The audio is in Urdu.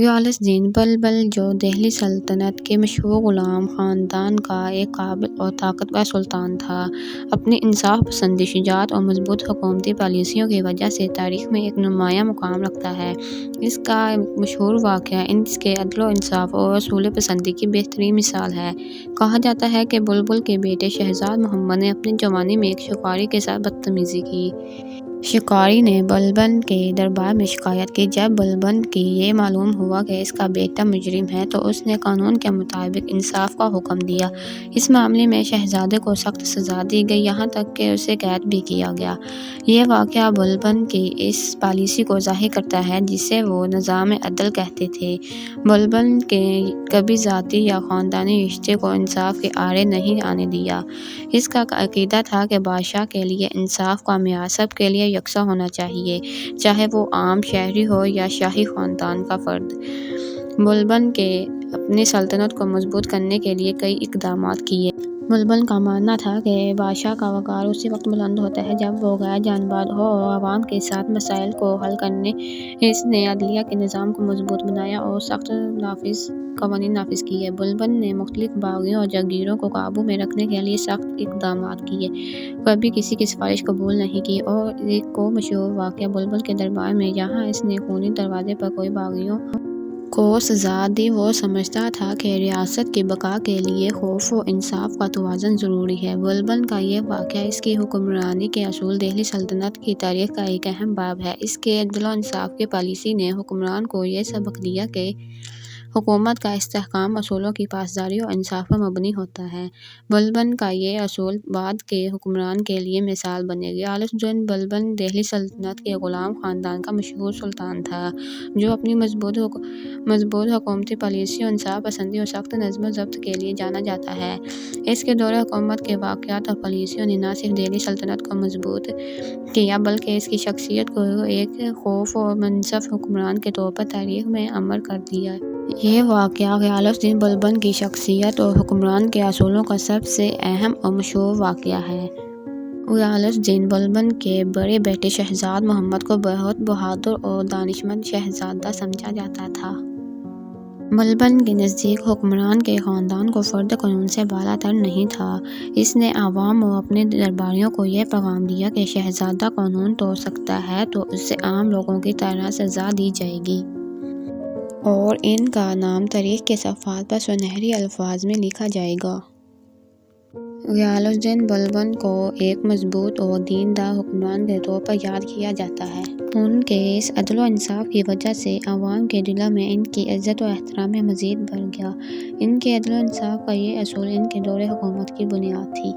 غیاث الدین بلبل، جو دہلی سلطنت کے مشہور غلام خاندان کا ایک قابل اور طاقتور سلطان تھا، اپنی انصاف پسندی، شجاعت اور مضبوط حکومتی پالیسیوں کی وجہ سے تاریخ میں ایک نمایاں مقام رکھتا ہے۔ اس کا مشہور واقعہ اس کے عدل و انصاف اور اصول پسندی کی بہترین مثال ہے۔ کہا جاتا ہے کہ بلبل کے بیٹے شہزاد محمد نے اپنی جوانی میں ایک شکاری کے ساتھ بدتمیزی کی۔ شکاری نے بلبل کے دربار میں شکایت کی۔ جب بلبل کو یہ معلوم ہوا کہ اس کا بیٹا مجرم ہے تو اس نے قانون کے مطابق انصاف کا حکم دیا۔ اس معاملے میں شہزادے کو سخت سزا دی گئی، یہاں تک کہ اسے قید بھی کیا گیا۔ یہ واقعہ بلبل کی اس پالیسی کو ظاہر کرتا ہے جسے وہ نظام عدل کہتے تھے۔ بلبل نے کبھی ذاتی یا خاندانی رشتے کو انصاف کے آڑے نہیں آنے دیا۔ اس کا عقیدہ تھا کہ بادشاہ کے لیے انصاف کا معیار سب کے لیے یکساں ہونا چاہیے، چاہے وہ عام شہری ہو یا شاہی خاندان کا فرد۔ بلبل نے اپنی سلطنت کو مضبوط کرنے کے لیے کئی اقدامات کیے۔ بلبل کا ماننا تھا کہ بادشاہ کا وقار اسی وقت بلند ہوتا ہے جب وہ غیر جانبدار ہو اور عوام کے ساتھ مسائل کو حل کرے۔ اس نے عدلیہ کے نظام کو مضبوط بنایا اور سخت قوانین نافذ کیے۔ بلبل نے مختلف باغیوں اور جاگیروں کو قابو میں رکھنے کے لیے سخت اقدامات کیے، کبھی کسی کی سفارش قبول نہیں کی۔ اور ایک اور مشہور واقعہ بلبل کے دربار میں، جہاں اس نے خونی دروازے پر کوئی باغیوں کو سزا دی۔ وہ سمجھتا تھا کہ ریاست کی بقا کے لیے خوف و انصاف کا توازن ضروری ہے۔ بلبل کا یہ واقعہ اس کی حکمرانی کے اصول دہلی سلطنت کی تاریخ کا ایک اہم باب ہے۔ اس کے عدل و انصاف کی پالیسی نے حکمران کو یہ سبق دیا کہ حکومت کا استحکام اصولوں کی پاسداری اور انصاف پر مبنی ہوتا ہے۔ بلبل کا یہ اصول بعد کے حکمران کے لیے مثال بنے۔ غیاث الدین بلبل دہلی سلطنت کے غلام خاندان کا مشہور سلطان تھا، جو اپنی مضبوط حکومتی پالیسیوں، انصاف پسندی اور سخت نظم و ضبط کے لیے جانا جاتا ہے۔ اس کے دور حکومت کے واقعات اور پالیسیوں نے نہ صرف دہلی سلطنت کو مضبوط کیا بلکہ اس کی شخصیت کو ایک خوف و منصف حکمران کے طور پر تاریخ میں امر کر دیا۔ یہ واقعہ غیاث الدین بلبل کی شخصیت اور حکمرانی کے اصولوں کا سب سے اہم اور مشہور واقعہ ہے۔ غیاث الدین بلبل کے بڑے بیٹے شہزاد محمد کو بہت بہادر اور دانشمند شہزادہ سمجھا جاتا تھا۔ بلبل کے نزدیک حکمران کے خاندان کو فرد قانون سے بالا تر نہیں تھا۔ اس نے عوام اور اپنے درباریوں کو یہ پیغام دیا کہ شہزادہ قانون توڑ سکتا ہے تو اسے عام لوگوں کی طرح سزا دی جائے گی، اور ان کا نام تاریخ کے صفحات پر سنہری الفاظ میں لکھا جائے گا۔ غیاث الدین بلبل کو ایک مضبوط اور دیندار حکمران کے طور پر یاد کیا جاتا ہے۔ ان کے اس عدل و انصاف کی وجہ سے عوام کے دلوں میں ان کی عزت و احترام مزید بڑھ گیا۔ ان کے عدل و انصاف کا یہ اصول ان کے دور حکومت کی بنیاد تھی۔